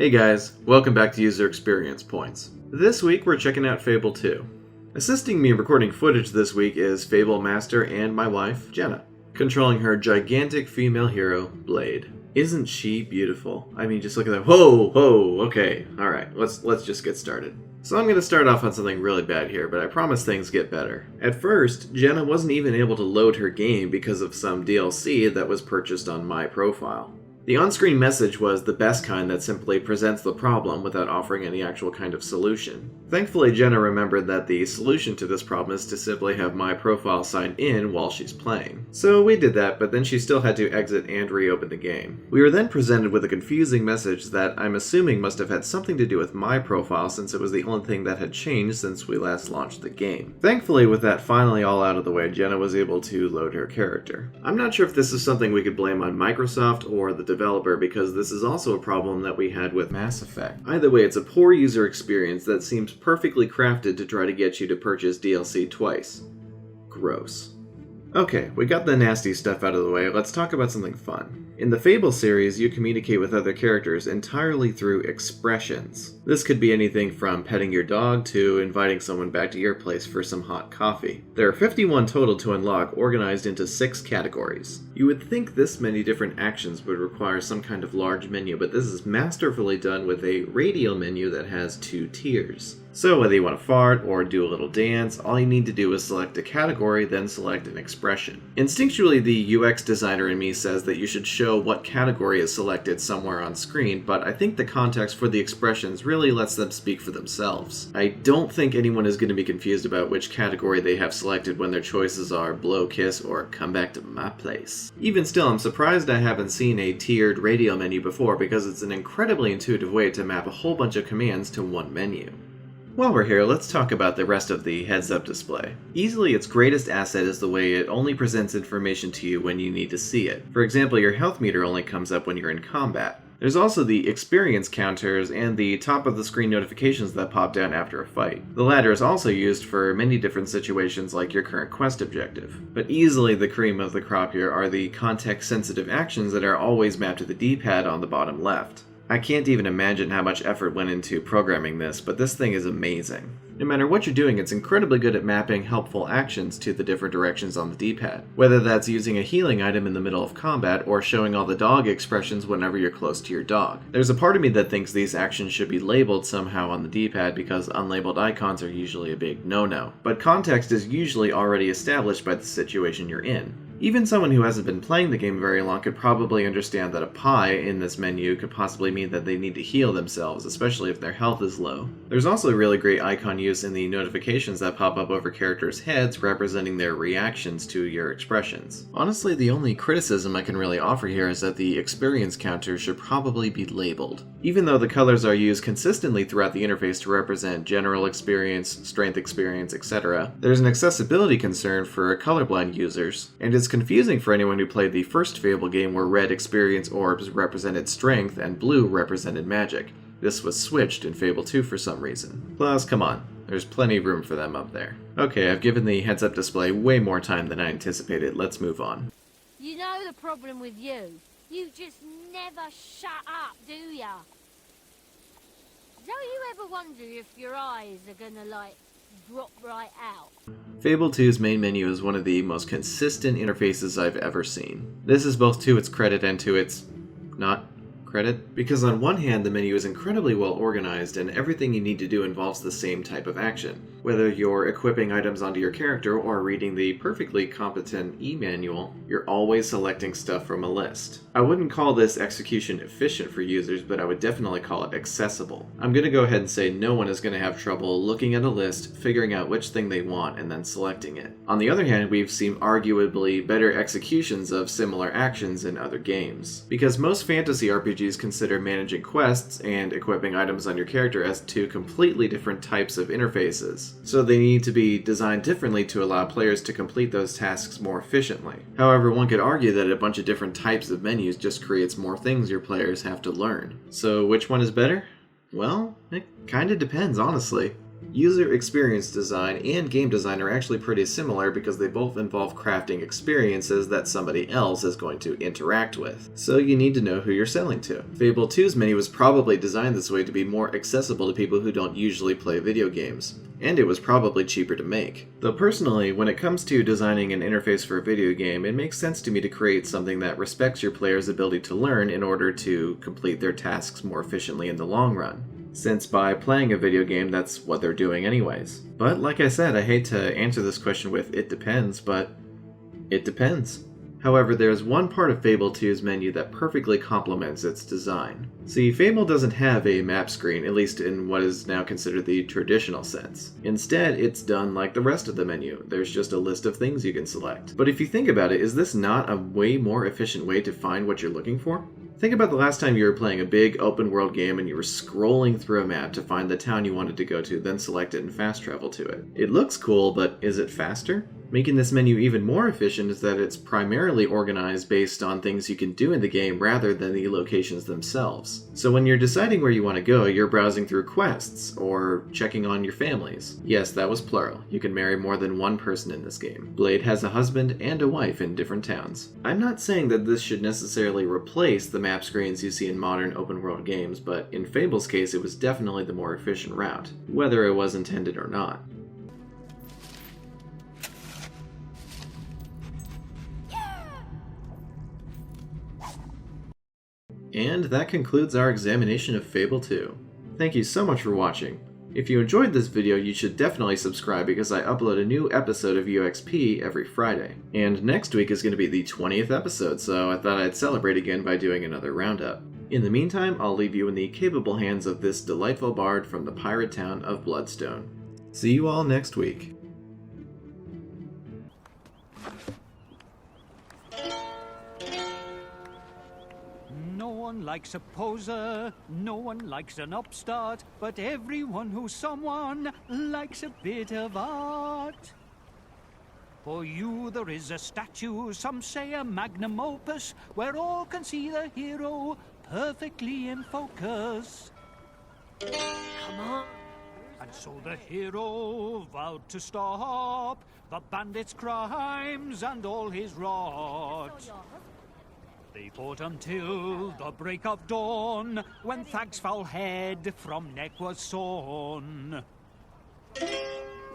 Hey guys, welcome back to User Experience Points. This week we're checking out Fable II. Assisting me in recording footage this week is Fable Master and my wife, Jenna, controlling her gigantic female hero, Blade. Isn't she beautiful? I mean, just look at that. Whoa, okay, alright, let's just get started. So I'm going to start off on something really bad here, but I promise things get better. At first, Jenna wasn't even able to load her game because of some DLC that was purchased on my profile. The on-screen message was the best kind that simply presents the problem without offering any actual kind of solution. Thankfully, Jenna remembered that the solution to this problem is to simply have my profile sign in while she's playing. So we did that, but then she still had to exit and reopen the game. We were then presented with a confusing message that I'm assuming must have had something to do with my profile since it was the only thing that had changed since we last launched the game. Thankfully, with that finally all out of the way, Jenna was able to load her character. I'm not sure if this is something we could blame on Microsoft or the developer, because this is also a problem that we had with Mass Effect. Either way, it's a poor user experience that seems perfectly crafted to try to get you to purchase DLC twice. Gross. Okay, we got the nasty stuff out of the way, let's talk about something fun. In the Fable series, you communicate with other characters entirely through expressions. This could be anything from petting your dog to inviting someone back to your place for some hot coffee. There are 51 total to unlock, organized into 6 categories. You would think this many different actions would require some kind of large menu, but this is masterfully done with a radial menu that has 2 tiers. So whether you want to fart or do a little dance, all you need to do is select a category, then select an expression. Instinctually, the UX designer in me says that you should show what category is selected somewhere on screen, but I think the context for the expressions really lets them speak for themselves. I don't think anyone is going to be confused about which category they have selected when their choices are blow, kiss, or come back to my place. Even still, I'm surprised I haven't seen a tiered radial menu before because it's an incredibly intuitive way to map a whole bunch of commands to one menu. While we're here, let's talk about the rest of the heads-up display. Easily its greatest asset is the way it only presents information to you when you need to see it. For example, your health meter only comes up when you're in combat. There's also the experience counters and the top-of-the-screen notifications that pop down after a fight. The latter is also used for many different situations like your current quest objective. But easily the cream of the crop here are the context-sensitive actions that are always mapped to the D-pad on the bottom left. I can't even imagine how much effort went into programming this, but this thing is amazing. No matter what you're doing, it's incredibly good at mapping helpful actions to the different directions on the D-pad. Whether that's using a healing item in the middle of combat, or showing all the dog expressions whenever you're close to your dog. There's a part of me that thinks these actions should be labeled somehow on the D-pad because unlabeled icons are usually a big no-no. But context is usually already established by the situation you're in. Even someone who hasn't been playing the game very long could probably understand that a pie in this menu could possibly mean that they need to heal themselves, especially if their health is low. There's also a really great icon use in the notifications that pop up over characters' heads representing their reactions to your expressions. Honestly, the only criticism I can really offer here is that the experience counter should probably be labeled. Even though the colors are used consistently throughout the interface to represent general experience, strength experience, etc., there's an accessibility concern for colorblind users, and it's confusing for anyone who played the first Fable game where red experience orbs represented strength and blue represented magic. This was switched in Fable 2 for some reason. Plus, come on, there's plenty of room for them up there. Okay, I've given the heads-up display way more time than I anticipated, let's move on. You know the problem with you? You just never shut up, do ya? Don't you ever wonder if your eyes are gonna, drop right out? Fable 2's main menu is one of the most consistent interfaces I've ever seen. This is both to its credit and to its not credit, because on one hand the menu is incredibly well organized and everything you need to do involves the same type of action. Whether you're equipping items onto your character or reading the perfectly competent e-manual, you're always selecting stuff from a list. I wouldn't call this execution efficient for users, but I would definitely call it accessible. I'm going to go ahead and say no one is going to have trouble looking at a list, figuring out which thing they want, and then selecting it. On the other hand, we've seen arguably better executions of similar actions in other games. Because most fantasy RPGs consider managing quests and equipping items on your character as 2 completely different types of interfaces. So they need to be designed differently to allow players to complete those tasks more efficiently. However, one could argue that a bunch of different types of menus just creates more things your players have to learn. So which one is better? Well, it kinda depends, honestly. User experience design and game design are actually pretty similar because they both involve crafting experiences that somebody else is going to interact with. So you need to know who you're selling to. Fable 2's menu was probably designed this way to be more accessible to people who don't usually play video games. And it was probably cheaper to make. Though personally, when it comes to designing an interface for a video game, it makes sense to me to create something that respects your player's ability to learn in order to complete their tasks more efficiently in the long run. Since by playing a video game, that's what they're doing anyways. But like I said, I hate to answer this question with "it depends," but it depends. However, there's one part of Fable 2's menu that perfectly complements its design. See, Fable doesn't have a map screen, at least in what is now considered the traditional sense. Instead, it's done like the rest of the menu. There's just a list of things you can select. But if you think about it, is this not a way more efficient way to find what you're looking for? Think about the last time you were playing a big open world game and you were scrolling through a map to find the town you wanted to go to, then select it and fast travel to it. It looks cool, but is it faster? Making this menu even more efficient is that it's primarily organized based on things you can do in the game rather than the locations themselves. So when you're deciding where you want to go, you're browsing through quests, or checking on your families. Yes, that was plural. You can marry more than one person in this game. Blade has a husband and a wife in different towns. I'm not saying that this should necessarily replace the map screens you see in modern open world games, but in Fable's case it was definitely the more efficient route, whether it was intended or not. And that concludes our examination of Fable 2. Thank you so much for watching. If you enjoyed this video, you should definitely subscribe because I upload a new episode of UXP every Friday. And next week is going to be the 20th episode, so I thought I'd celebrate again by doing another roundup. In the meantime, I'll leave you in the capable hands of this delightful bard from the pirate town of Bloodstone. See you all next week. No one likes a poser, no one likes an upstart, but everyone who's someone likes a bit of art. For you there is a statue, some say a magnum opus, where all can see the hero perfectly in focus. Come on. And so the hero vowed to stop the bandit's crimes and all his rot. They fought until the break of dawn, when Thag's foul head from neck was sawn.